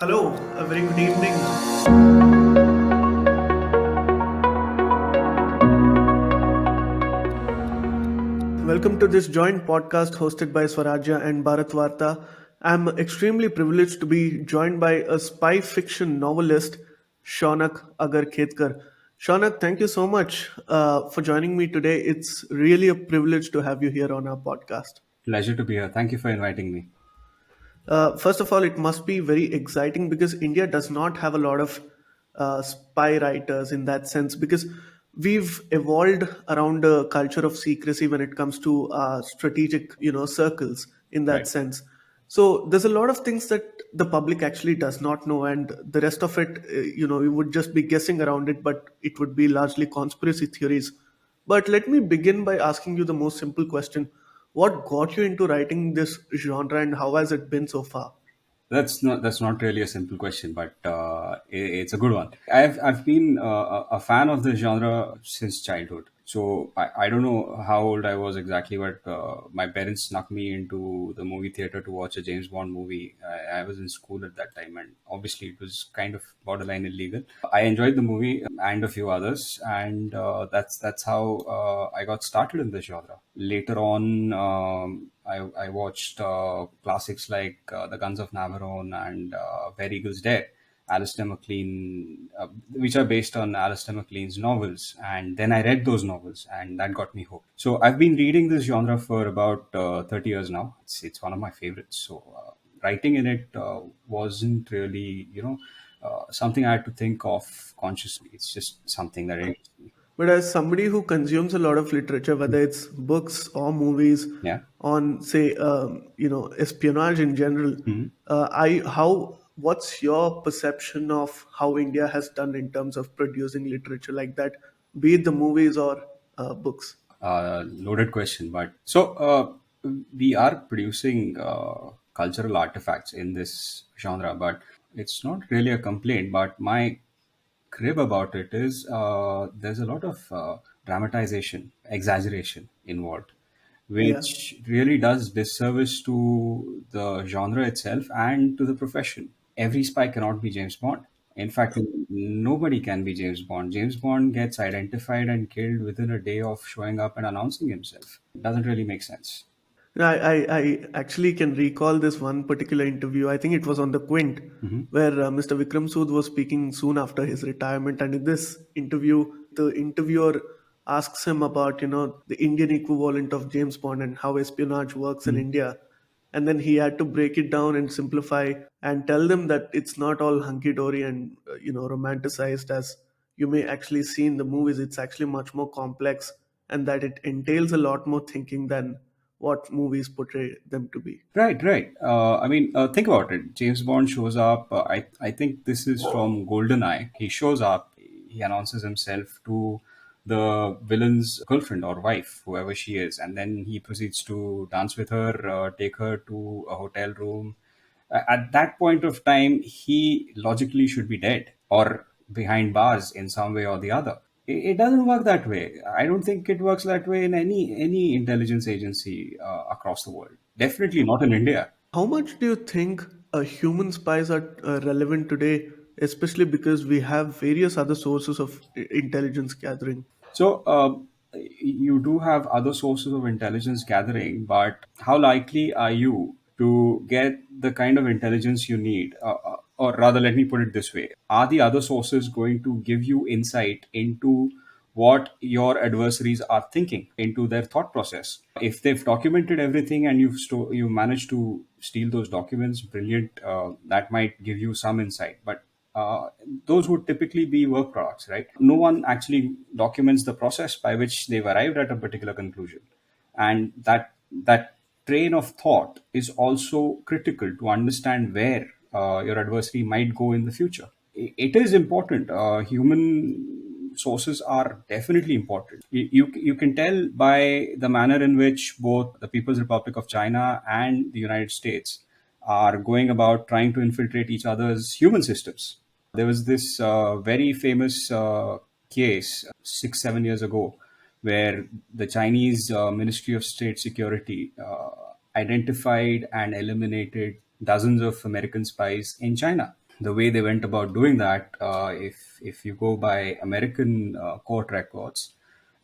Hello, a very good evening. Welcome to this joint podcast hosted by Swarajya and Bharatvaarta. I'm extremely privileged to be joined by a spy fiction novelist, Shaunak Agarkhedkar. Shaunak, thank you so much for joining me today. It's really a privilege to have you here on our podcast. Pleasure to be here. Thank you for inviting me. First of all, it must be very exciting because India does not have a lot of spy writers in that sense because we've evolved around a culture of secrecy when it comes to strategic, circles in that Right. sense. So there's a lot of things that the public actually does not know, and the rest of it, you would just be guessing around it, but it would be largely conspiracy theories. But let me begin by asking you the most simple question. What got you into writing this genre and how has it been so far? That's not really a simple question, but it's a good one. I've been a fan of the genre since childhood. So I don't know how old I was exactly, but my parents snuck me into the movie theater to watch a James Bond movie. I was in school at that time, and obviously it was kind of borderline illegal. I enjoyed the movie and a few others, and that's how I got started in the genre. Later on, I watched classics like The Guns of Navarone and Where Eagles Dare, Alistair MacLean, which are based on Alistair MacLean's novels. And then I read those novels, and that got me hooked. So I've been reading this genre for about 30 years now. It's one of my favorites. So writing in it wasn't really, something I had to think of consciously. It's just something that interests me. But as somebody who consumes a lot of literature, whether it's books or movies Yeah. on, say, espionage in general, what's your perception of how India has done in terms of producing literature like that, be it the movies or books? Loaded question, but we are producing cultural artifacts in this genre, but it's not really a complaint. But my crib about it is there's a lot of dramatization, exaggeration involved, Yeah. which really does disservice to the genre itself and to the profession. Every spy cannot be James Bond. In fact, nobody can be James Bond. James Bond gets identified and killed within a day of showing up and announcing himself. It doesn't really make sense. I actually can recall this one particular interview. I think it was on the Quint, where Mr. Vikram Sood was speaking soon after his retirement. And in this interview, the interviewer asks him about, the Indian equivalent of James Bond and how espionage works in India. And then he had to break it down and simplify and tell them that it's not all hunky dory and, romanticized as you may actually see in the movies. It's actually much more complex and that it entails a lot more thinking than what movies portray them to be. Right, right. Think about it. James Bond shows up. I think this is from GoldenEye. He shows up. He announces himself to the villain's girlfriend or wife, whoever she is, and then he proceeds to dance with her, take her to a hotel room. At that point of time, he logically should be dead or behind bars in some way or the other. It doesn't work that way. I don't think it works that way in any intelligence agency across the world. Definitely not in India. How much do you think human spies are relevant today, especially because we have various other sources of intelligence gathering? So you do have other sources of intelligence gathering, but how likely are you to get the kind of intelligence you need? Or rather, let me put it this way: are the other sources going to give you insight into what your adversaries are thinking, into their thought process? If they've documented everything and you managed to steal those documents, brilliant. That might give you some insight, but those would typically be work products, right? No one actually documents the process by which they've arrived at a particular conclusion, and that train of thought is also critical to understand where your adversary might go in the future. It is important. Human sources are definitely important. You can tell by the manner in which both the People's Republic of China and the United States are going about trying to infiltrate each other's human systems. There was this very famous case 6 7 years ago where the Chinese Ministry of State Security identified and eliminated dozens of American spies in China. the way they went about doing that, if you go by American court records,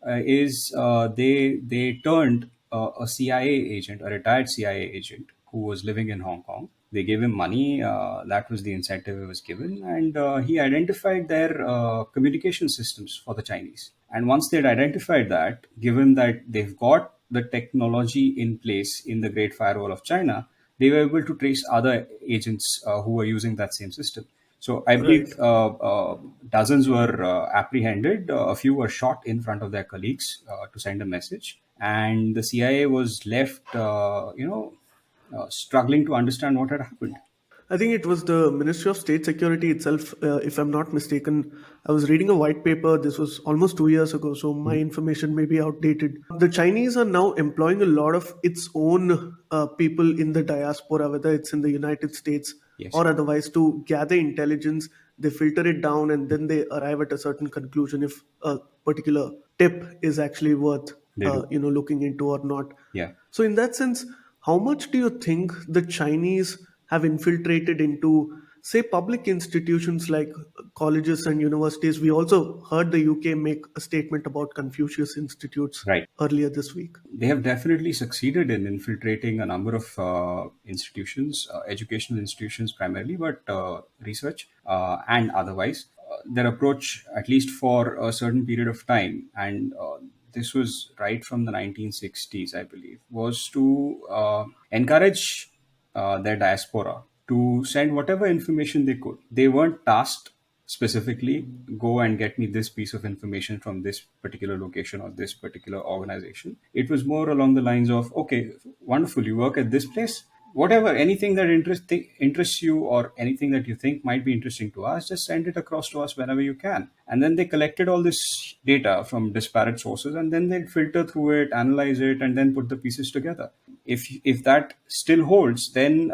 is they turned a CIA agent, a retired CIA agent who was living in Hong Kong. They gave him money. That was the incentive he was given, and he identified their communication systems for the Chinese. And once they'd identified that, given that they've got the technology in place in the Great Firewall of China, they were able to trace other agents who were using that same system. So I Right. believe dozens were apprehended. A few were shot in front of their colleagues to send a message, and the CIA was left, struggling to understand what had happened. I think it was the Ministry of State Security itself, if I'm not mistaken. I was reading a white paper. This was almost 2 years ago, so my information may be outdated. The Chinese are now employing a lot of its own people in the diaspora, whether it's in the United States Yes, or otherwise, to gather intelligence. They filter it down and then they arrive at a certain conclusion if a particular tip is actually worth they do. looking into or not. Yeah. So, in that sense, how much do you think the Chinese have infiltrated into, say, public institutions like colleges and universities? We also heard the UK make a statement about Confucius institutes Right. earlier this week. They have definitely succeeded in infiltrating a number of institutions, educational institutions primarily, but research and otherwise. Their approach, at least for a certain period of time, and this was right from the 1960s, I believe, was to encourage their diaspora to send whatever information they could. They weren't tasked specifically, go and get me this piece of information from this particular location or this particular organization. It was more along the lines of, okay, wonderful, you work at this place. Whatever, anything that interests you or anything that you think might be interesting to us, just send it across to us whenever you can. And then they collected all this data from disparate sources, and then they'd filter through it, analyze it, and then put the pieces together. If that still holds, then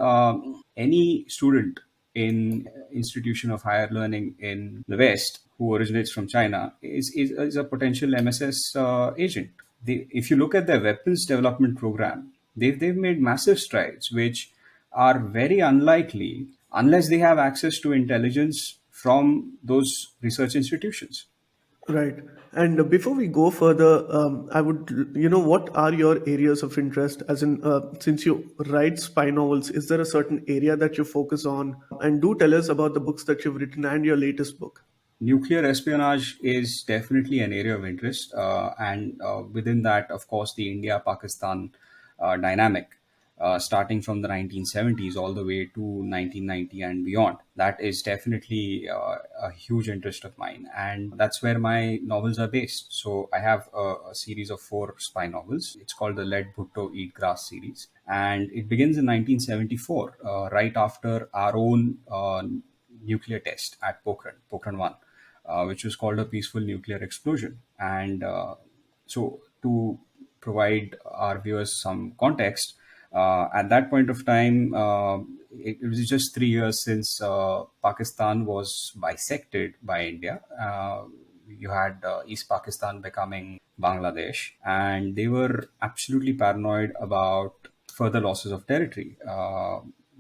any student in institution of higher learning in the West who originates from China is a potential MSS agent. If you look at their weapons development program, they've made massive strides, which are very unlikely unless they have access to intelligence from those research institutions. Right. And before we go further, I would, what are your areas of interest? As in, since you write spy novels, is there a certain area that you focus on? And do tell us about the books that you've written and your latest book. Nuclear espionage is definitely an area of interest, and within that, of course, the India-Pakistan dynamic, starting from the 1970s all the way to 1990 and beyond. That is definitely a huge interest of mine, and that's where my novels are based. So I have a series of four spy novels. It's called the Let Bhutto Eat Grass series, and it begins in 1974, right after our own nuclear test at Pokhran 1, which was called a peaceful nuclear explosion. And to provide our viewers some context, at that point of time, it was just 3 years since Pakistan was bisected by India. You had East Pakistan becoming Bangladesh, and they were absolutely paranoid about further losses of territory.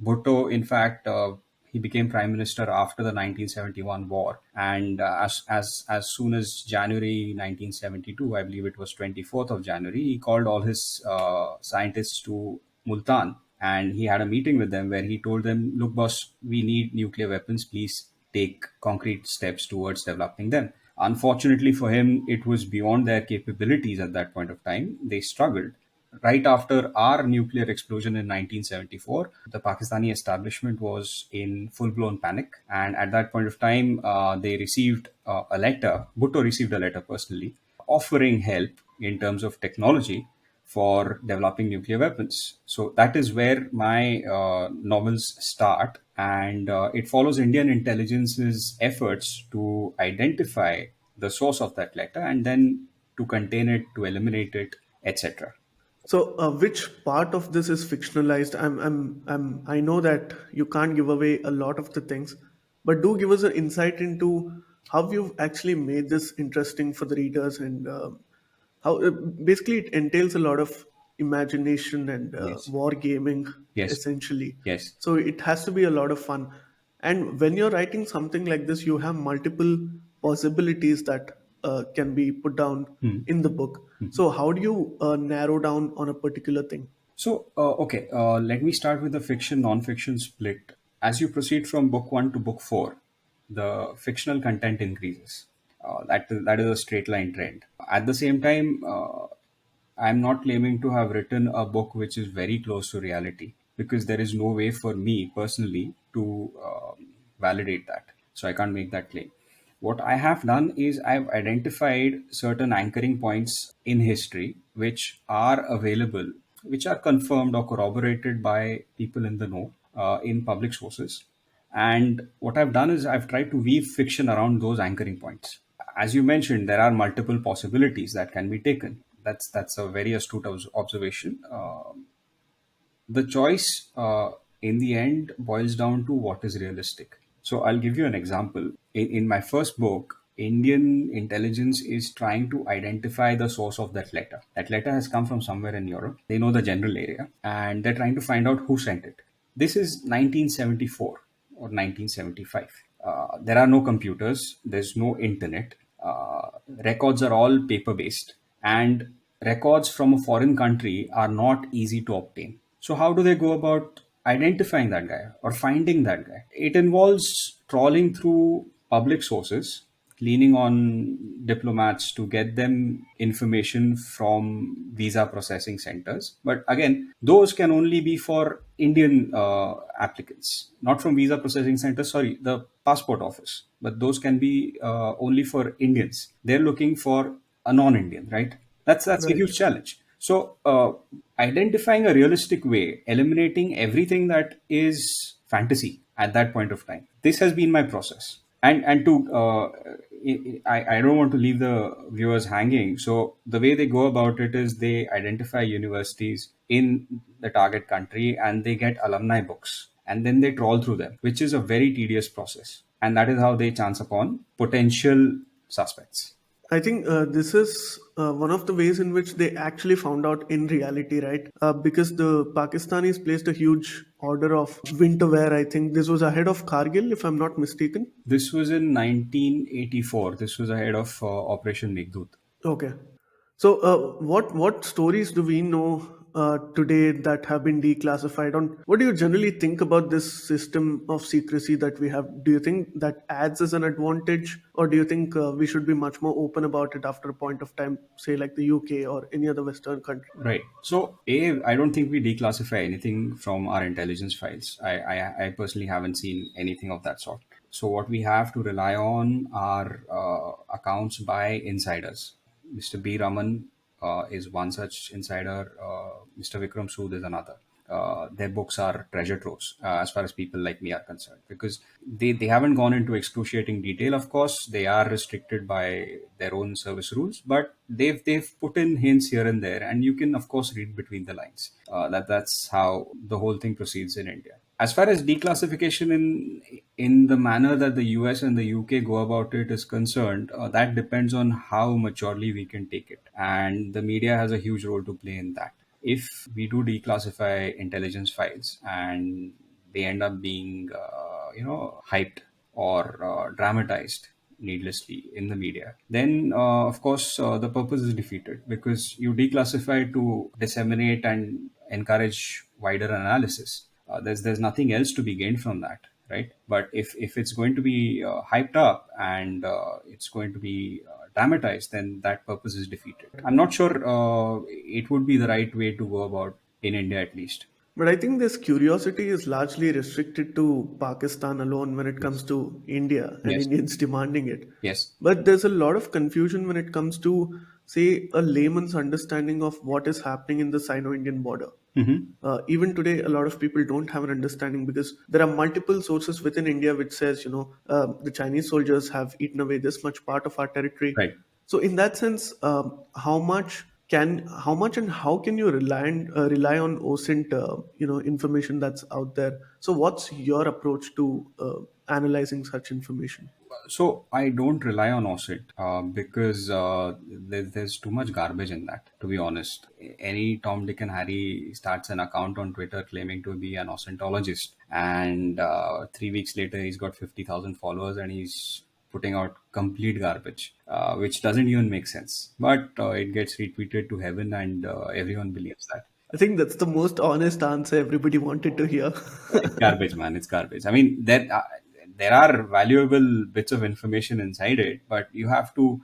Bhutto, in fact, he became prime minister after the 1971 war, and as soon as January 1972, I believe it was 24th of January, he called all his scientists to Multan, and he had a meeting with them where he told them, "Look, boss, we need nuclear weapons. Please take concrete steps towards developing them." Unfortunately for him, it was beyond their capabilities at that point of time. They struggled. Right after our nuclear explosion in 1974, the Pakistani establishment was in full blown panic. And at that point of time, they received a letter, Bhutto received a letter personally, offering help in terms of technology for developing nuclear weapons. So that is where my novels start. And it follows Indian intelligence's efforts to identify the source of that letter and then to contain it, to eliminate it, etc. So, which part of this is fictionalized? I know that you can't give away a lot of the things, but do give us an insight into how you've actually made this interesting for the readers and how basically it entails a lot of imagination and Yes. war gaming Yes. essentially. Yes. So it has to be a lot of fun. And when you're writing something like this, you have multiple possibilities that can be put down in the book. So how do you narrow down on a particular thing? So, okay, let me start with the fiction non-fiction split. As you proceed from book one to book four, the fictional content increases. That is a straight line trend. At the same time, I'm not claiming to have written a book which is very close to reality, because there is no way for me personally to validate that. So I can't make that claim. What I have done is I've identified certain anchoring points in history which are available, which are confirmed or corroborated by people in the know, in public sources. And what I've done is I've tried to weave fiction around those anchoring points. As you mentioned, there are multiple possibilities that can be taken. That's a very astute observation. The choice, in the end, boils down to what is realistic. So I'll give you an example. In my first book, Indian intelligence is trying to identify the source of that letter. That letter has come from somewhere in Europe. They know the general area, and they're trying to find out who sent it. This is 1974 or 1975. There are no computers, there's no internet. Records are all paper based, and records from a foreign country are not easy to obtain. So, how do they go about identifying that guy or finding that guy? It involves trawling through public sources, leaning on diplomats to get them information from visa processing centers. But again, those can only be for Indian applicants, not from visa processing centers, sorry, the passport office. But those can be only for Indians. They're looking for a non Indian, right? That's a Right. huge challenge. So, identifying a realistic way, eliminating everything that is fantasy at that point of time. This has been my process, and to I don't want to leave the viewers hanging. So the way they go about it is they identify universities in the target country and they get alumni books and then they trawl through them, which is a very tedious process, and that is how they chance upon potential suspects. I think this is one of the ways in which they actually found out in reality, right? Because the Pakistanis placed a huge order of winter wear. I think this was ahead of Kargil, if I'm not mistaken. This was in 1984. This was ahead of Operation Meghdut. Okay. So, what stories do we know today that have been declassified? On what do you generally think about this system of secrecy that we have? Do you think that adds as an advantage, or do you think we should be much more open about it after a point of time, say like the UK or any other Western country? Right. So, I don't think we declassify anything from our intelligence files. I personally haven't seen anything of that sort. So, what we have to rely on are accounts by insiders. Mr. B. Raman is one such insider. Mr. Vikram Sood is another. Their books are treasure troves as far as people like me are concerned, because they haven't gone into excruciating detail. Of course, they are restricted by their own service rules, but they've put in hints here and there, and you can of course read between the lines. That's how the whole thing proceeds in India. As far as declassification in the manner that the US and the UK go about it is concerned, that depends on how maturely we can take it, and the media has a huge role to play in that. If we do declassify intelligence files and they end up being hyped or dramatized needlessly in the media, then of course the purpose is defeated, because you declassify to disseminate and encourage wider analysis. There's nothing else to be gained from that, right? But if it's going to be hyped up and it's going to be dramatized, then that purpose is defeated. I'm not sure it would be the right way to go about in India, at least. But I think this curiosity is largely restricted to Pakistan alone when it comes Yes. to India and Yes. Indians demanding it. Yes. But there's a lot of confusion when it comes to, say, a layman's understanding of what is happening in the Sino Indian border. Hmm. Even today, a lot of people don't have an understanding because there are multiple sources within India which says, the Chinese soldiers have eaten away this much part of our territory. Right. So, in that sense, how much and how can you rely on OSINT, information that's out there? So, what's your approach to analyzing such information? So I don't rely on OSIT because there's too much garbage in that. To be honest, any Tom, Dick, and Harry starts an account on Twitter claiming to be an OSINTologist, and 3 weeks later he's got 50,000 followers and he's putting out complete garbage, which doesn't even make sense. But it gets retweeted to heaven, and everyone believes that. I think that's the most honest answer everybody wanted to hear. It's garbage, man. It's garbage. I mean, there are valuable bits of information inside it, but you have to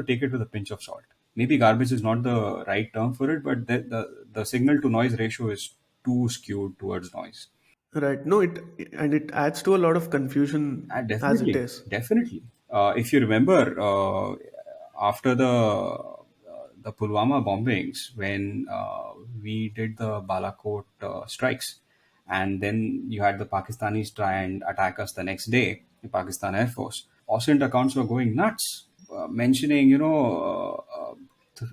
take it with a pinch of salt. Maybe garbage is not the right term for it, but the signal to noise ratio is too skewed towards noise. Right. No, it adds to a lot of confusion as it Definitely, is. definitely. If you remember, after the Pulwama bombings, when we did the Balakot strikes, and then you had the Pakistanis try and attack us the next day, the Pakistan Air Force. OSINT accounts were going nuts, mentioning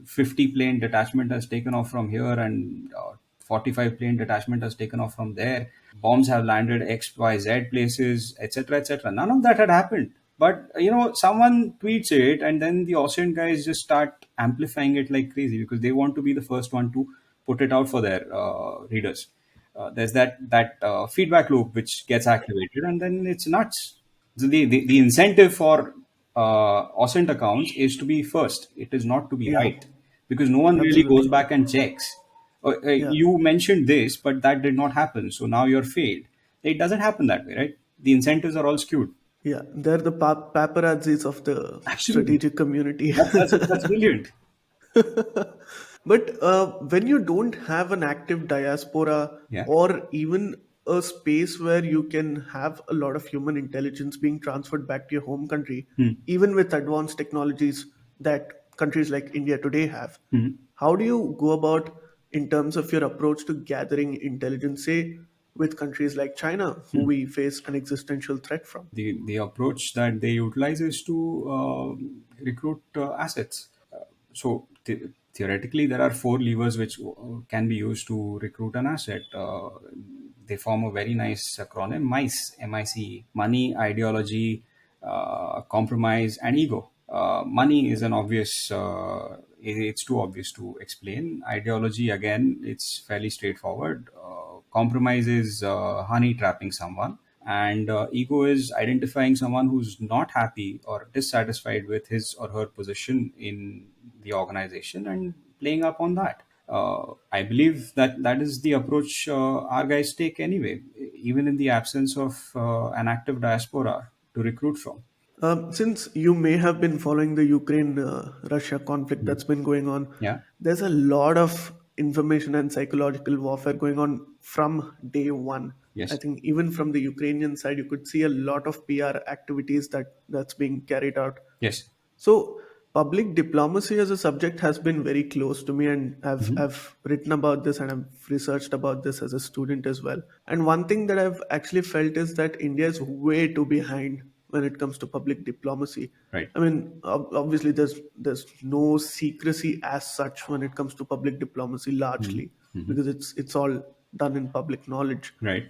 50 plane detachment has taken off from here and 45 plane detachment has taken off from there. Bombs have landed XYZ places, etc., etc. None of that had happened. But someone tweets it, and then the Austrian guys just start amplifying it like crazy because they want to be the first one to put it out for their readers. There's that feedback loop which gets activated, and then it's nuts. So the incentive for OSINT accounts is to be first. It is not to be Yeah, right because no one really goes absolutely. back and checks. Yeah, You mentioned this, but that did not happen. So now you're failed. It doesn't happen that way, right? The incentives are all skewed. yeah. They're the paparazzis of the Absolutely. strategic community. That's brilliant. But when you don't have an active diaspora Yeah. or even a space where you can have a lot of human intelligence being transferred back to your home country, Hmm. even with advanced technologies that countries like India today have, Hmm. how do you go about in terms of your approach to gathering intelligence, say, with countries like China, who we face an existential threat from? The approach that they utilize is to recruit assets. So theoretically, there are four levers which can be used to recruit an asset. They form a very nice acronym: MICE, MICE: money, ideology, compromise, and ego. Money is an obvious. It's too obvious to explain. Ideology, again, it's fairly straightforward. Compromise is honey trapping someone, and ego is identifying someone who's not happy or dissatisfied with his or her position in the organization and playing up on that. I believe that that is the approach our guys take anyway, even in the absence of an active diaspora to recruit from. Since you may have been following the Ukraine Russia conflict Mhm. that's been going on, Yeah. there's a lot of information and psychological warfare going on from day one. I Yes. think even from the Ukrainian side, you could see a lot of PR activities that's being carried out. Yes. So public diplomacy as a subject has been very close to me, and Hmm. I've written about this and I've researched about this as a student as well. And one thing that I've actually felt is that India is way too behind when it comes to public diplomacy. Right. I mean, obviously, there's no secrecy as such when it comes to public diplomacy, largely Hmm. because it's all done in public knowledge. Right.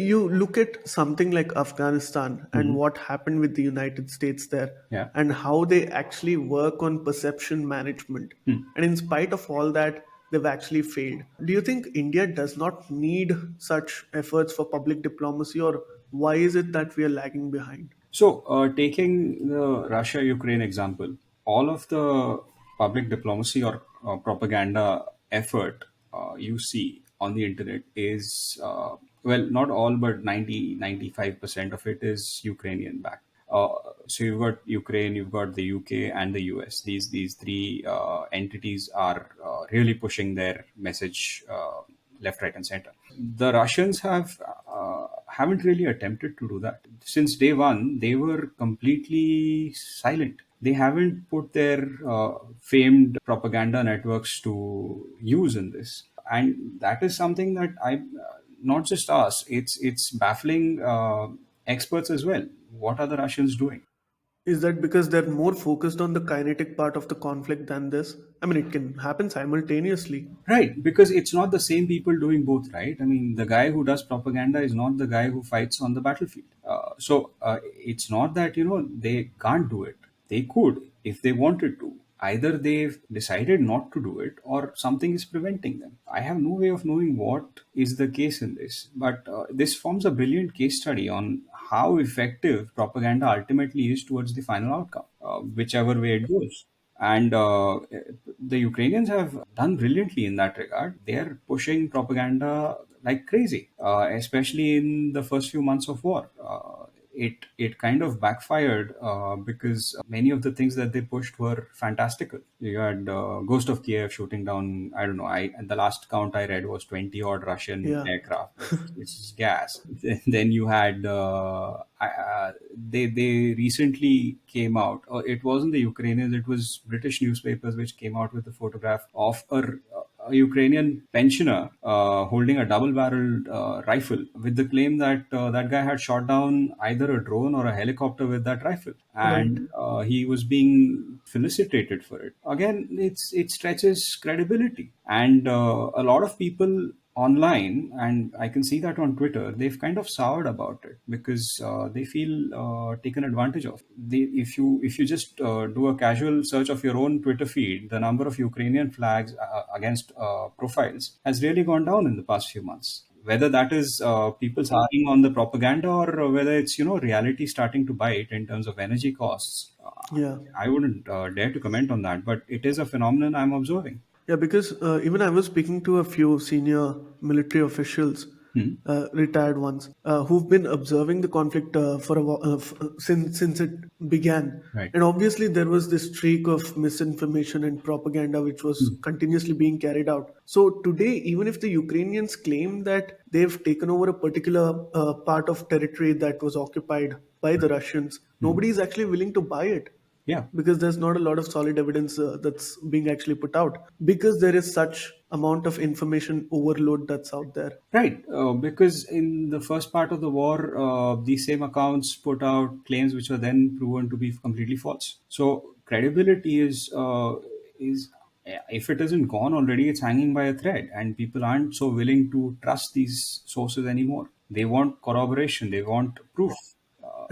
You look at something like Afghanistan and Hmm. what happened with the United States there, Yeah. and how they actually work on perception management. And in spite of all that, they've actually failed. Do you think India does not need such efforts for public diplomacy, or why is it that we are lagging behind? So, taking the Russia Ukraine example, all of the public diplomacy or propaganda effort you see on the internet is, well, not all, but 90-95% of it is Ukrainian backed. So you've got Ukraine, you've got the UK, and the US. These three entities are really pushing their message left, right, and center. The Russians haven't really attempted to do that since day one. They were completely silent. They haven't put their famed propaganda networks to use in this, and that is something that not just us. It's baffling experts as well. What are the Russians doing? Is that because they're more focused on the kinetic part of the conflict than this? I mean, it can happen simultaneously. Right, because it's not the same people doing both, right? I mean, the guy who does propaganda is not the guy who fights on the battlefield. So it's not that, they can't do it. They could if they wanted to. Either they've decided not to do it or something is preventing them. I have no way of knowing what is the case in this, but this forms a brilliant case study on how effective propaganda ultimately is towards the final outcome, whichever way it goes. And the Ukrainians have done brilliantly in that regard. They are pushing propaganda like crazy, especially in the first few months of war. It kind of backfired because many of the things that they pushed were fantastical. You had Ghost of Kiev shooting down. I don't know. I the last count I read was 20 odd Russian Yeah, aircraft, which is gas. Then you had they recently came out. It wasn't the Ukrainians. It was British newspapers which came out with a photograph of a Ukrainian pensioner holding a double-barreled rifle with the claim that that guy had shot down either a drone or a helicopter with that rifle, right. and he was being felicitated for it. Again, it stretches credibility, and a lot of people online, and I can see that on Twitter, they've kind of soured about it because they feel taken advantage of. If you just do a casual search of your own Twitter feed, the number of Ukrainian flags against profiles has really gone down in the past few months. Whether that is people souring on the propaganda, or whether it's reality starting to bite in terms of energy costs, Yeah. I wouldn't dare to comment on that, but it is a phenomenon I'm observing. Yeah, because even I was speaking to a few senior military officials, Hmm. retired ones, who've been observing the conflict for since it began. Right. And obviously, there was this streak of misinformation and propaganda which was Hmm. continuously being carried out. So today, even if the Ukrainians claim that they've taken over a particular part of territory that was occupied by the Russians, Hmm. nobody is actually willing to buy it Yeah. because there's not a lot of solid evidence that's being actually put out because there is such amount of information overload that's out there. Right, because in the first part of the war, these same accounts put out claims which were then proven to be completely false. So credibility is if it isn't gone already, it's hanging by a thread, and people aren't so willing to trust these sources anymore. They want corroboration. They want proof.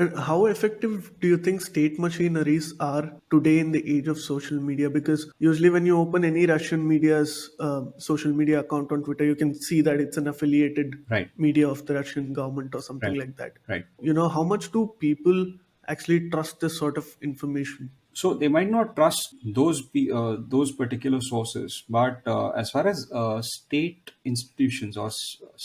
And how effective do you think state machineries are today in the age of social media? Because usually, when you open any Russian media's social media account on Twitter, you can see that it's an affiliated Right, media of the Russian government or something right, like that. right. How much do people actually trust this sort of information? So they might not trust those particular sources, but as far as state institutions or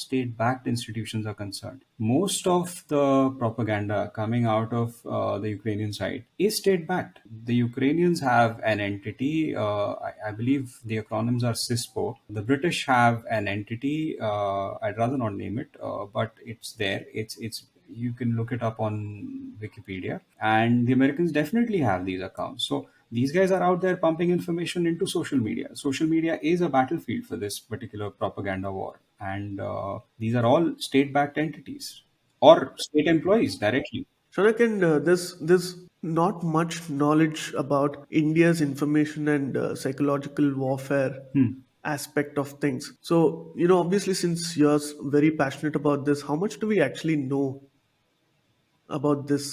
state-backed institutions are concerned, most of the propaganda coming out of the Ukrainian side is state-backed. The Ukrainians have an entity. I believe the acronyms are CISPO. The British have an entity. I'd rather not name it, but it's there. It's you can look it up on Wikipedia, and the Americans definitely have these accounts. So these guys are out there pumping information into social media. Social media is a battlefield for this particular propaganda war, and these are all state-backed entities or state employees directly. Shanak, and there's not much knowledge about India's information and psychological warfare Hmm. aspect of things. So, obviously, since you're very passionate about this, how much do we actually know about this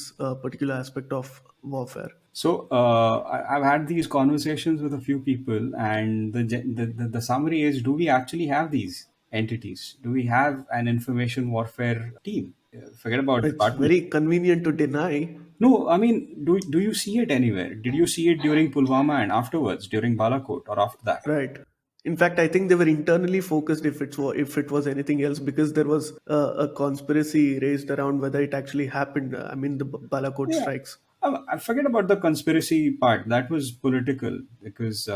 particular aspect of warfare? So I've had these conversations with a few people, and the summary is: do we actually have these entities? Do we have an information warfare team? Forget about It's department. very convenient to deny, No, I mean, do you see it anywhere? Did you see it during Pulwama and afterwards, during Balakot or after that? right? In fact, I think they were internally focused if it was anything else because there was a conspiracy raised around whether it actually happened. I mean, the Balakot Yeah. strikes. I forget about the conspiracy part. That was political because,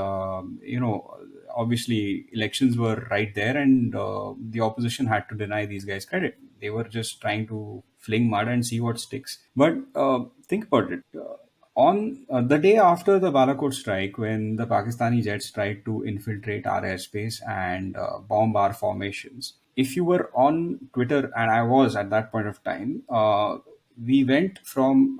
obviously elections were right there, and the opposition had to deny these guys credit. They were just trying to fling mud and see what sticks. But think about it. On the day after the Balakot strike, when the Pakistani jets tried to infiltrate our airspace and bomb our formations, if you were on Twitter, and I was at that point of time, we went from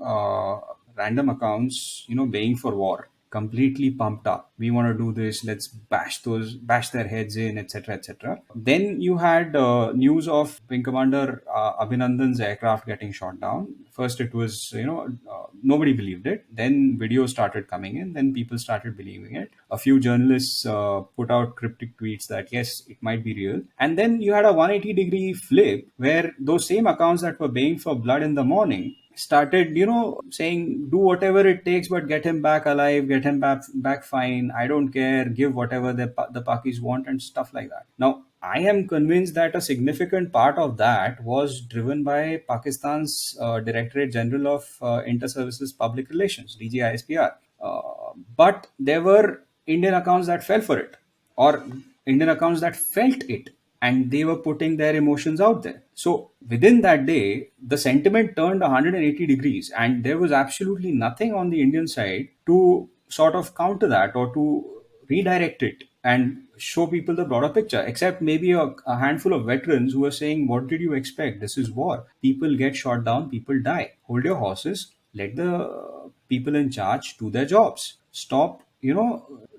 random accounts, baying for war, completely pumped up. We want to do this. Let's bash their heads in, etc., etc. Then you had news of Wing Commander Abhinandan's aircraft getting shot down. First, it was nobody believed it. Then videos started coming in. Then people started believing it. A few journalists put out cryptic tweets that yes, it might be real. And then you had a 180-degree flip where those same accounts that were baying for blood in the morning started, saying do whatever it takes, but get him back alive, get him back fine. I don't care. Give whatever the Pakis want and stuff like that. Now, I am convinced that a significant part of that was driven by Pakistan's Directorate General of Inter-Services Public Relations, DGISPR. But there were Indian accounts that fell for it, or Indian accounts that felt it, and they were putting their emotions out there. So within that day, the sentiment turned 180 degrees, and there was absolutely nothing on the Indian side to sort of counter that or to redirect it and show people the broader picture, except maybe a handful of veterans who were saying, what did you expect? This is war. People get shot down, people die. Hold your horses, let the people in charge do their jobs. Stop,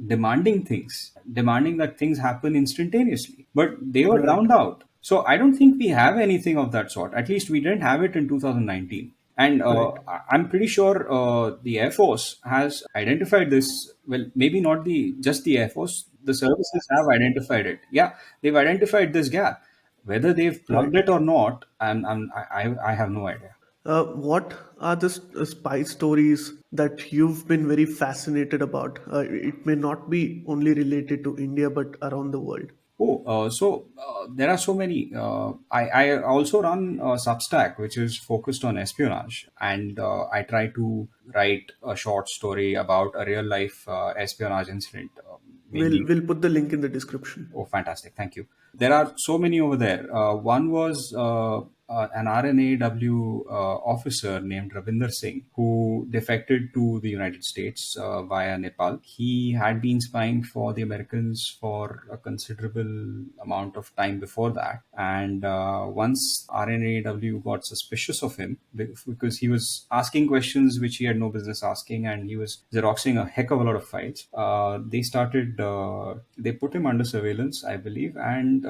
demanding things, demanding that things happen instantaneously. But they were Right. drowned out. So I don't think we have anything of that sort. At least we didn't have it in 2019. And Right. I'm pretty sure the Air Force has identified this. Well, maybe not just the Air Force. The services have identified it. Yeah, they've identified this gap. Whether they've Right. plugged it or not, I have no idea. What are the spy stories that you've been very fascinated about? It may not be only related to India, but around the world. There are so many. I also run Substack, which is focused on espionage, and I try to write a short story about a real life espionage incident, mainly. We'll put the link in the description. Oh, fantastic. Thank you. There are so many over there. One was an RNAW officer named Ravinder Singh who defected to the United States via Nepal. He had been spying for the Americans for a considerable amount of time before that. And once RNAW got suspicious of him because he was asking questions which he had no business asking, and he was xeroxing a heck of a lot of files, they put him under surveillance, I believe, and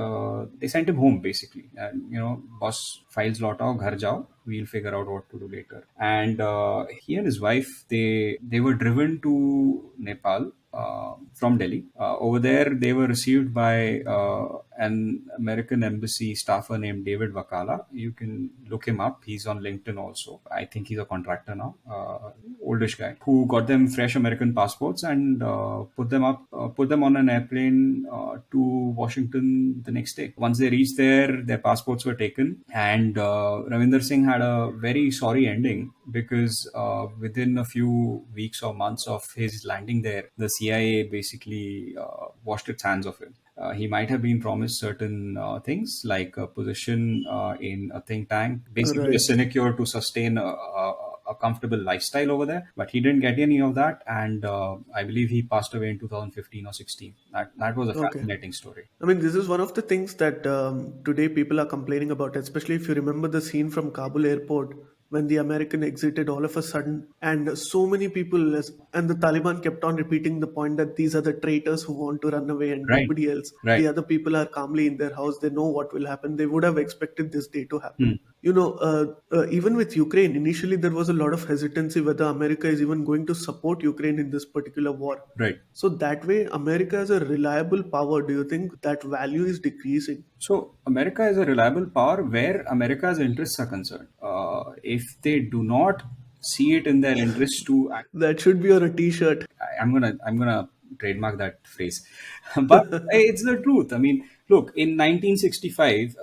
they sent him home basically. And boss, files lauta, ghar jao. We'll figure out what to do later. And he and his wife, they were driven to Nepal from Delhi. Over there, they were received by an American embassy staffer named David Wakala. You can look him up. He's on LinkedIn also. I think he's a contractor now. Oldish guy who got them fresh American passports and put them on an airplane to Washington the next day. Once they reached there, their passports were taken, and Ravinder Singh had a very sorry ending because within a few weeks or months of his landing there, the CIA basically washed its hands of him. He might have been promised certain things like a position in a think tank, basically a Right. sinecure to sustain a comfortable lifestyle over there. But he didn't get any of that, and I believe he passed away in 2015 or 16. That was a Okay. fascinating story. I mean, this is one of the things that today people are complaining about, especially if you remember the scene from Kabul airport when the American exited all of a sudden, and so many people, and the Taliban kept on repeating the point that these are the traitors who want to run away and Right, nobody else. right. The other people are calmly in their house. They know what will happen. They would have expected this day to Hmm. happen. Even with Ukraine, initially there was a lot of hesitancy whether America is even going to support Ukraine in this particular war. Right. So that way, America is a reliable power. Do you think that value is decreasing? So America is a reliable power where America's interests are concerned. If they do not see it in their interests to That should be on a T-shirt. I'm gonna trademark that phrase, but it's the truth. I mean, look, in 1965,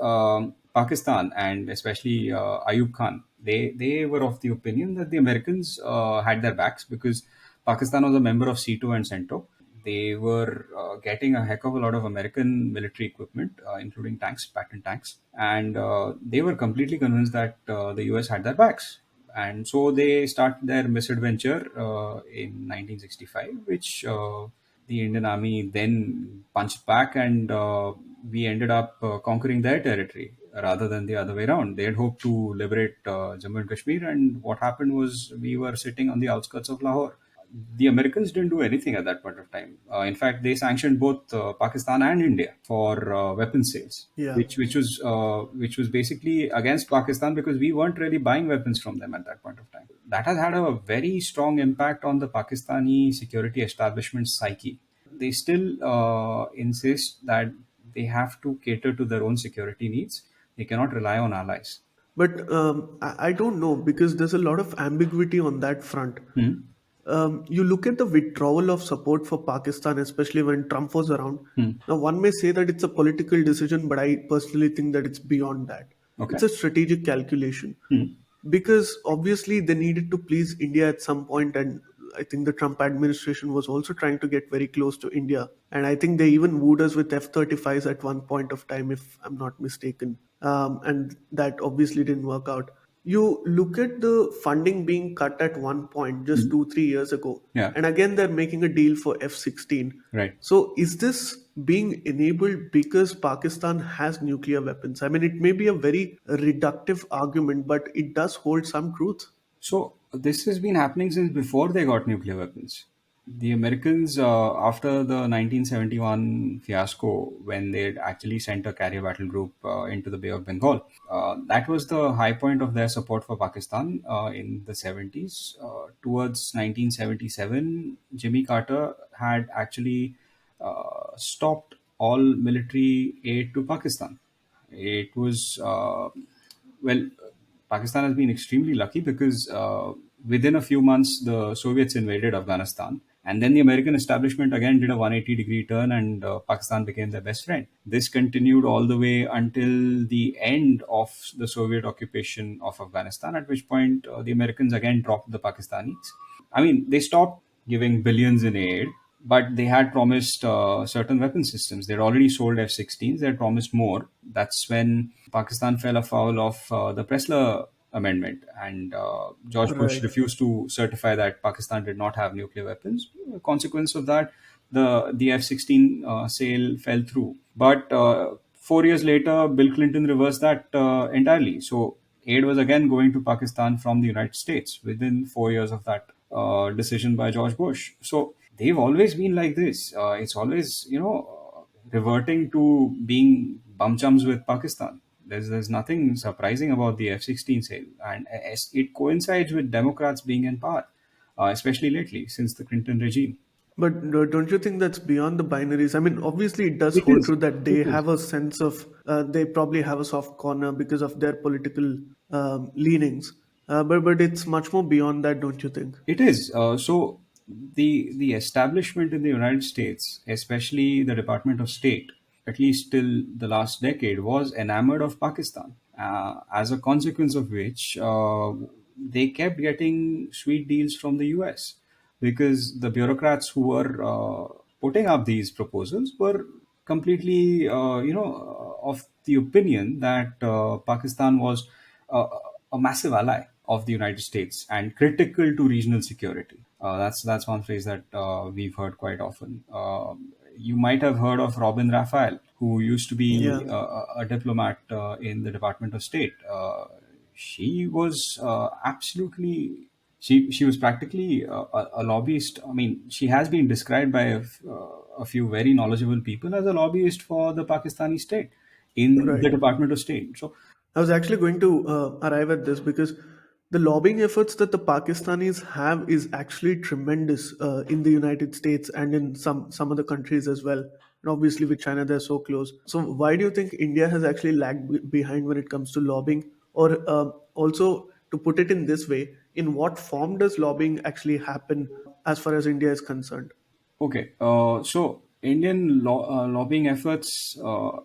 Pakistan and especially Ayub Khan, they were of the opinion that the Americans had their backs because Pakistan was a member of CETO and CENTO. They were getting a heck of a lot of American military equipment, including tanks, patent tanks, and they were completely convinced that the US had their backs, and so they started their misadventure in 1965, which the Indian Army then punched back, and we ended up conquering their territory. rather than the other way around. They had hoped to liberate Jammu and Kashmir, and what happened was we were sitting on the outskirts of Lahore. The Americans didn't do anything at that point of time. In fact, they sanctioned both Pakistan and India for weapons sales, Yeah. which was basically against Pakistan because we weren't really buying weapons from them at that point of time. That has had a very strong impact on the Pakistani security establishment's psyche. They still insist that they have to cater to their own security needs. They cannot rely on allies. But I don't know because there's a lot of ambiguity on that front. Hmm. You look at the withdrawal of support for Pakistan, especially when Trump was around. Hmm. Now, one may say that it's a political decision, but I personally think that it's beyond that. Okay. It's a strategic calculation Hmm. because obviously they needed to please India at some point, and I think the Trump administration was also trying to get very close to India, and I think they even wooed us with F-35s at one point of time, if I'm not mistaken, and that obviously didn't work out. You look at the funding being cut at one point just Hmm. 2-3 years ago, Yeah. and again they're making a deal for F-16. Right. So is this being enabled because Pakistan has nuclear weapons? I mean, it may be a very reductive argument, but it does hold some truth. So this has been happening since before they got nuclear weapons. The Americans, after the 1971 fiasco, when they had actually sent a carrier battle group into the Bay of Bengal, that was the high point of their support for Pakistan in the 70s. Towards 1977, Jimmy Carter had actually stopped all military aid to Pakistan. It was well, Pakistan has been extremely lucky because within a few months the Soviets invaded Afghanistan, and then the American establishment again did a 180-degree turn, and Pakistan became their best friend. This continued all the way until the end of the Soviet occupation of Afghanistan, at which point the Americans again dropped the Pakistanis. I mean, they stopped giving billions in aid, but they had promised certain weapon systems. They'd already sold F-16s. They had promised more. That's when Pakistan fell afoul of the Pressler Amendment, and George Bush Right. refused to certify that Pakistan did not have nuclear weapons. Consequence of that, the F-16 sale fell through. But 4 years later, Bill Clinton reversed that entirely. So aid was again going to Pakistan from the United States within 4 years of that decision by George Bush. So they've always been like this. It's always, reverting to being bum chums with Pakistan. There's nothing surprising about the F-16 sale, and as it coincides with Democrats being in power, especially lately since the Clinton regime. But don't you think that's beyond the binaries? I mean, obviously, it does It hold is. true that It they is. have a sense of, they probably have a soft corner because of their political leanings. But it's much more beyond that, don't you think? It is. So the establishment in the United States, especially the Department of State, at least till the last decade, was enamored of Pakistan. As a consequence of which, they kept getting sweet deals from the US because the bureaucrats who were putting up these proposals were completely, of the opinion that Pakistan was a massive ally of the United States and critical to regional security. That's one phrase that we've heard quite often. You might have heard of Robin Raphael, who used to be Yeah. a diplomat in the Department of State. She was absolutely she was practically a lobbyist. I mean, she has been described by a few very knowledgeable people as a lobbyist for the Pakistani state in the Right. Department of State. So I was actually going to arrive at this because the lobbying efforts that the Pakistanis have is actually tremendous in the United States and in some other countries as well. And obviously, with China, they're so close. So, why do you think India has actually lagged behind when it comes to lobbying? Or also, to put it in this way, in what form does lobbying actually happen as far as India is concerned? okay, so Indian lobbying efforts,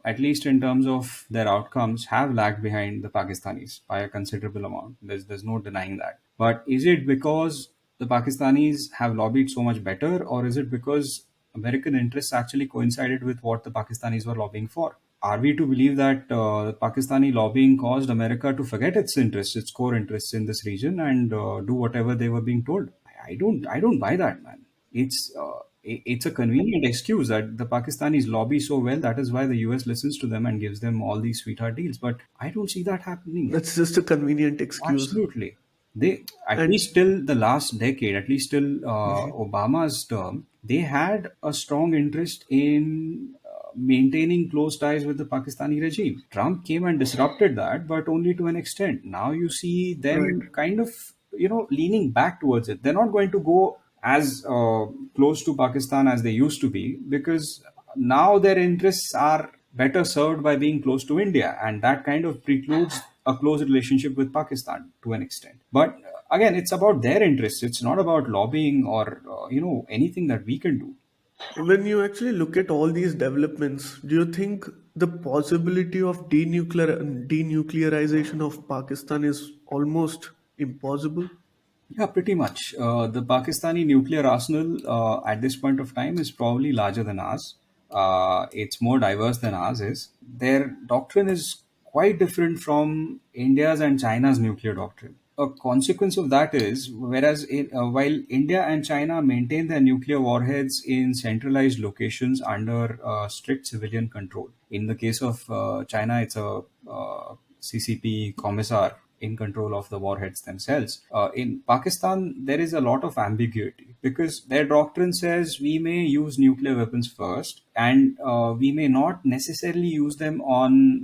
at least in terms of their outcomes, have lagged behind the Pakistanis by a considerable amount. There's no denying that. But is it because the Pakistanis have lobbied so much better, or is it because American interests actually coincided with what the Pakistanis were lobbying for? Are we to believe that Pakistani lobbying caused America to forget its interests, its core interests in this region, and do whatever they were being told? I don't buy that, man. It's it's a convenient excuse that the Pakistanis lobby so well. That is why the US listens to them and gives them all these sweetheart deals. But I don't see that happening. That's just a convenient excuse. Absolutely. They, at And least till the last decade, at least till Obama's term, they had a strong interest in maintaining close ties with the Pakistani regime. Trump came and disrupted that, but only to an extent. Now you see right. them kind of, leaning back towards it. They're not going to go as close to Pakistan as they used to be, because now their interests are better served by being close to India, and that kind of precludes a close relationship with Pakistan to an extent. But again, it's about their interests. It's not about lobbying or anything that we can do. When you actually look at all these developments, do you think the possibility of denuclearization of Pakistan is almost impossible? Yeah, pretty much. The Pakistani nuclear arsenal at this point of time is probably larger than ours. It's more diverse than ours is. Their doctrine is quite different from India's and China's nuclear doctrine. A consequence of that is, while India and China maintain their nuclear warheads in centralized locations under strict civilian control. In the case of China, it's a CCP commissar in control of the warheads themselves. In Pakistan, there is a lot of ambiguity because their doctrine says we may use nuclear weapons first, and we may not necessarily use them on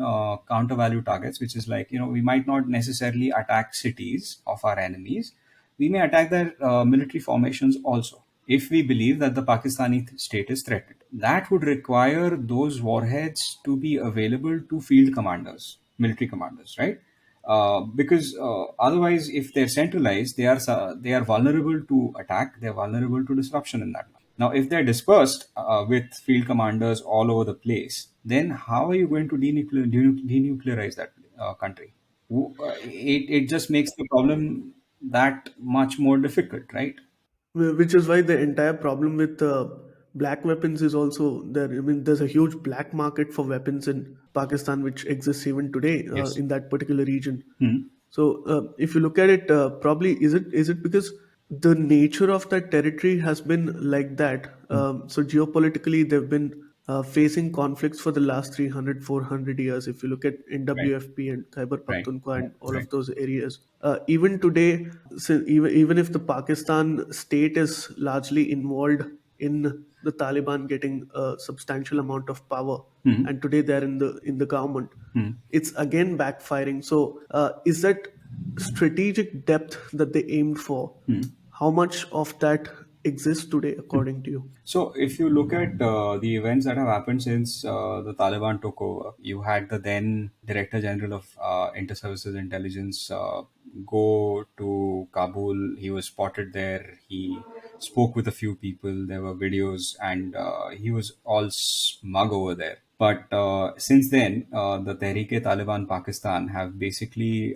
counter value targets, which is like, we might not necessarily attack cities of our enemies. We may attack their military formations also if we believe that the Pakistani state is threatened. That would require those warheads to be available to field commanders, military commanders, right? Because otherwise, if they're centralized, they are vulnerable to attack. They're vulnerable to disruption in that. Now, if they're dispersed with field commanders all over the place, then how are you going to denuclearize that country? It just makes the problem that much more difficult, right? Which is why the entire problem with black weapons is also there. I mean, there's a huge black market for weapons in Pakistan, which exists even today Yes. in that particular region. Hmm. So, if you look at it, probably is it because the nature of that territory has been like that? So geopolitically, they've been facing conflicts for the last 300, 400 years. If you look at Right. NWFP and Khyber Right. Pakhtunkhwa Right. and all Right. of those areas, even today, so even if the Pakistan state is largely involved in the Taliban getting a substantial amount of power, Hmm. and today they're in the government, Hmm. it's again backfiring. So, is that strategic depth that they aimed for? How much of that exists today, according to you? So, if you look at the events that have happened since the Taliban took over, you had the then Director General of Inter-Services Intelligence go to Kabul. He was spotted there. He spoke with a few people. There were videos, and he was all smug over there. But since then, the Tehreek-e-Taliban Pakistan have basically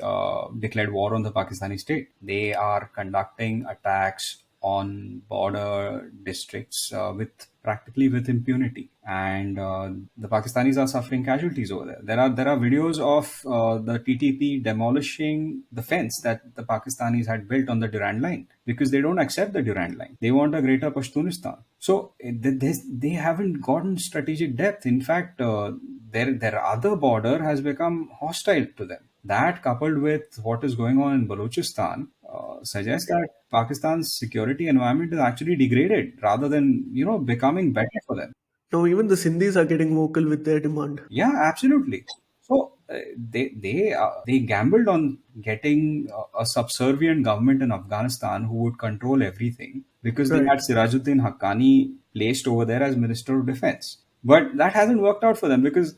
declared war on the Pakistani state. They are conducting attacks on border districts with practically with impunity, and the Pakistanis are suffering casualties over there. There are videos of the TTP demolishing the fence that the Pakistanis had built on the Durand line because they don't accept the Durand line. They want a greater Pashtunistan. So they haven't gotten strategic depth. In fact, their other border has become hostile to them. That, coupled with what is going on in Balochistan, suggests that Pakistan's security environment is actually degraded rather than becoming better for them. Now, even the Sindhis are getting vocal with their demand. Yeah, absolutely. So they gambled on getting a subservient government in Afghanistan who would control everything because they had Right. Sirajuddin Haqqani placed over there as Minister of Defense. But that hasn't worked out for them because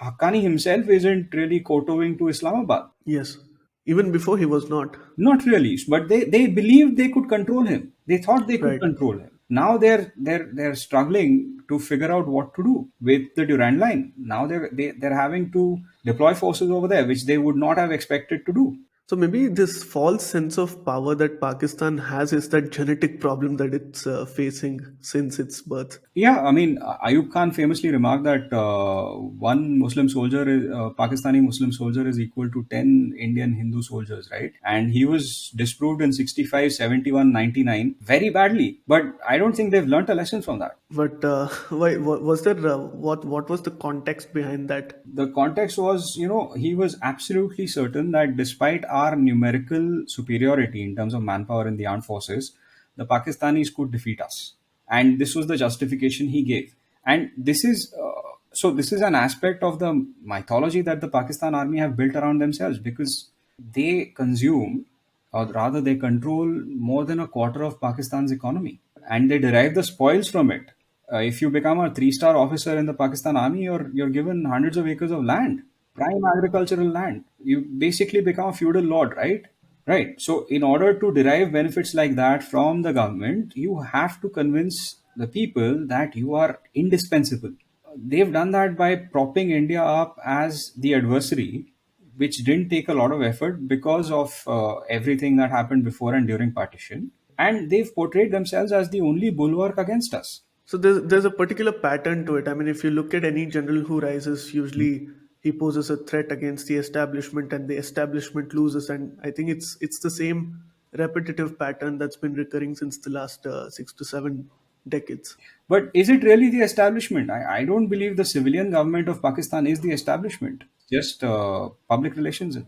Haqqani himself isn't really kowtowing to Islamabad. Yes. Even before he was not. Not really, but they believed they could control him. They thought they could Right. control him. Now they're struggling to figure out what to do with the Durand line. Now they're having to deploy forces over there, which they would not have expected to do. So maybe this false sense of power that Pakistan has is that genetic problem that it's facing since its birth. Yeah, I mean, Ayub Khan famously remarked that one Pakistani Muslim soldier is equal to 10 Indian Hindu soldiers, right? And he was disproved in 65, 71, 99 very badly. But I don't think they've learnt a lesson from that. But why was there what was the context behind that? The context was, he was absolutely certain that despite our numerical superiority in terms of manpower in the armed forces, the Pakistanis could defeat us. And this was the justification he gave. And this is an aspect of the mythology that the Pakistan army have built around themselves, because they consume, or rather they control, more than a quarter of Pakistan's economy, and they derive the spoils from it. If you become a three-star officer in the Pakistan army, you're given hundreds of acres of land, prime agricultural land. You basically become a feudal lord, right? Right. So, in order to derive benefits like that from the government, you have to convince the people that you are indispensable. They've done that by propping India up as the adversary, which didn't take a lot of effort because of everything that happened before and during partition. And they've portrayed themselves as the only bulwark against us. So there's a particular pattern to it. I mean, if you look at any general who rises, usually he poses a threat against the establishment, and the establishment loses. And I think it's the same repetitive pattern that's been recurring since the last 6 to 7 decades. But is it really the establishment? I don't believe the civilian government of Pakistan is the establishment. Just public relations.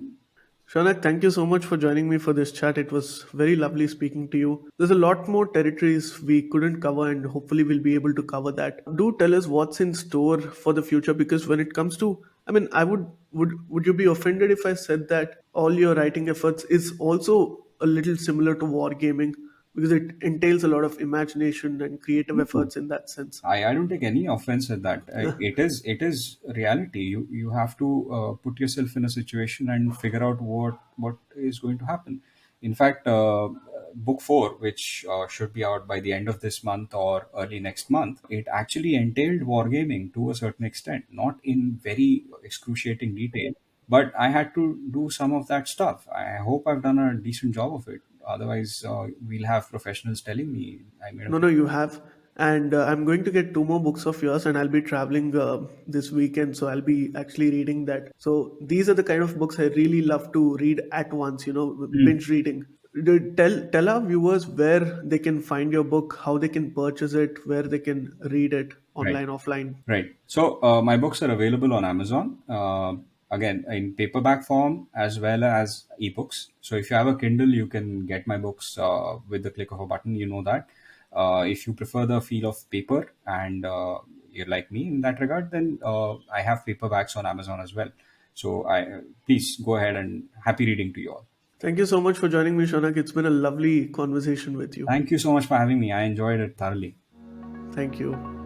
Shaunak, thank you so much for joining me for this chat. It was very lovely speaking to you. There's a lot more territories we couldn't cover, and hopefully, we'll be able to cover that. Do tell us what's in store for the future, because when it comes to, I mean, would you be offended if I said that all your writing efforts is also a little similar to wargaming, because it entails a lot of imagination and creative efforts in that sense? I don't take any offense at that. It is reality. You have to put yourself in a situation and figure out what is going to happen. In fact, book four, which should be out by the end of this month or early next month, it actually entailed wargaming to a certain extent, not in very excruciating detail, but I had to do some of that stuff. I hope I've done a decent job of it. Otherwise, we'll have professionals telling me I made a. No, no, you have. And I'm going to get two more books of yours, and I'll be traveling this weekend. So I'll be actually reading that. So these are the kind of books I really love to read at once, binge reading. Tell our viewers where they can find your book, how they can purchase it, where they can read it Right. online, offline. Right. So my books are available on Amazon, again in paperback form as well as ebooks. So if you have a Kindle, you can get my books with the click of a button. You know that. If you prefer the feel of paper and you're like me in that regard, then I have paperbacks on Amazon as well. So I please go ahead, and happy reading to you all. Thank you so much for joining me, Shonak. It's been a lovely conversation with you. Thank you so much for having me. I enjoyed it thoroughly. Thank you.